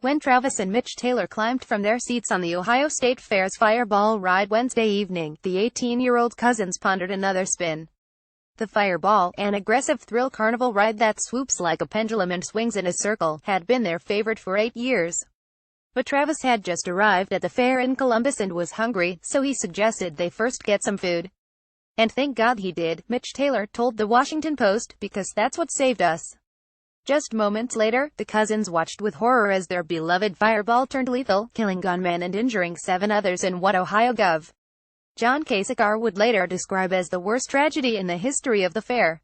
When Travis and Mitch Taylor climbed from their seats on the Ohio State Fair's Fireball ride Wednesday evening, the 18-year-old cousins pondered another spin. The Fireball, an aggressive thrill carnival ride that swoops like a pendulum and swings in a circle, had been their favorite for 8 years. But Travis had just arrived at the fair in Columbus and was hungry, so he suggested they first get some food. And thank God he did, Mitch Taylor told the Washington Post, because that's what saved us. Just moments later, the cousins watched with horror as their beloved Fireball turned lethal, killing gunmen and injuring 7 others in what Ohio Gov. John Kasich would later describe as the worst tragedy in the history of the fair.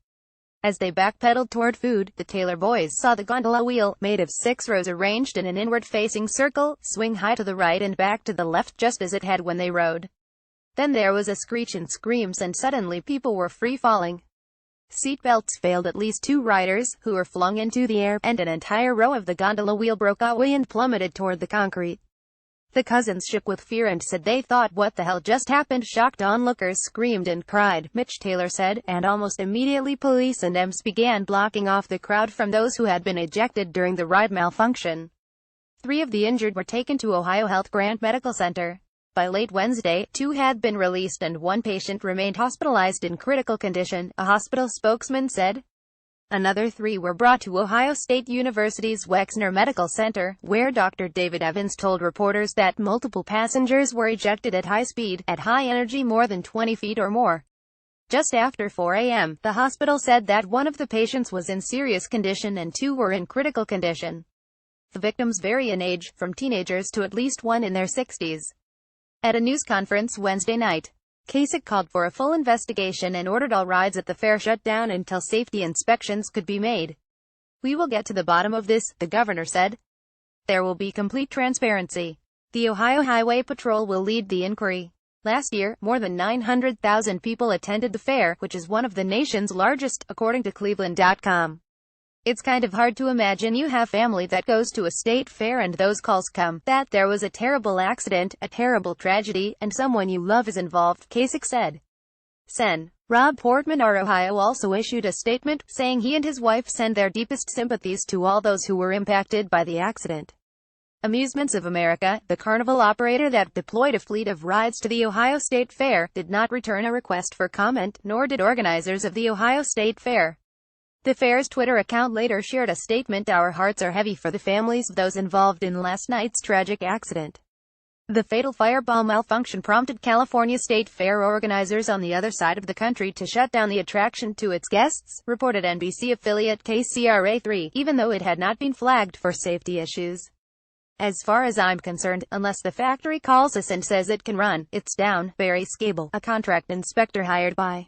As they backpedaled toward food, the Taylor boys saw the gondola wheel, made of 6 rows arranged in an inward-facing circle, swing high to the right and back to the left just as it had when they rode. Then there was a screech and screams and suddenly people were free-falling. Seatbelts failed at least 2 riders, who were flung into the air, and an entire row of the gondola wheel broke away and plummeted toward the concrete. The cousins shook with fear and said they thought, "What the hell just happened?" Shocked onlookers screamed and cried, Mitch Taylor said, and almost immediately police and EMS began blocking off the crowd from those who had been ejected during the ride malfunction. 3 of the injured were taken to Ohio Health Grant Medical Center. By late Wednesday, 2 had been released and 1 patient remained hospitalized in critical condition, a hospital spokesman said. Another 3 were brought to Ohio State University's Wexner Medical Center, where Dr. David Evans told reporters that multiple passengers were ejected at high speed, at high energy more than 20 feet or more. Just after 4 a.m., the hospital said that 1 of the patients was in serious condition and 2 were in critical condition. The victims vary in age, from teenagers to at least 1 in their 60s. At a news conference Wednesday night, Kasich called for a full investigation and ordered all rides at the fair shut down until safety inspections could be made. "We will get to the bottom of this," the governor said. "There will be complete transparency. The Ohio Highway Patrol will lead the inquiry." Last year, more than 900,000 people attended the fair, which is one of the nation's largest, according to Cleveland.com. It's kind of hard to imagine you have family that goes to a state fair and those calls come, that there was a terrible accident, a terrible tragedy, and someone you love is involved, Kasich said. Sen. Rob Portman of Ohio also issued a statement, saying he and his wife send their deepest sympathies to all those who were impacted by the accident. Amusements of America, the carnival operator that deployed a fleet of rides to the Ohio State Fair, did not return a request for comment, nor did organizers of the Ohio State Fair. The fair's Twitter account later shared a statement, "Our hearts are heavy for the families of those involved in last night's tragic accident." The fatal Fireball malfunction prompted California State Fair organizers on the other side of the country to shut down the attraction to its guests, reported NBC affiliate KCRA3, even though it had not been flagged for safety issues. "As far as I'm concerned, unless the factory calls us and says it can run, it's down," Barry Scable, a contract inspector hired by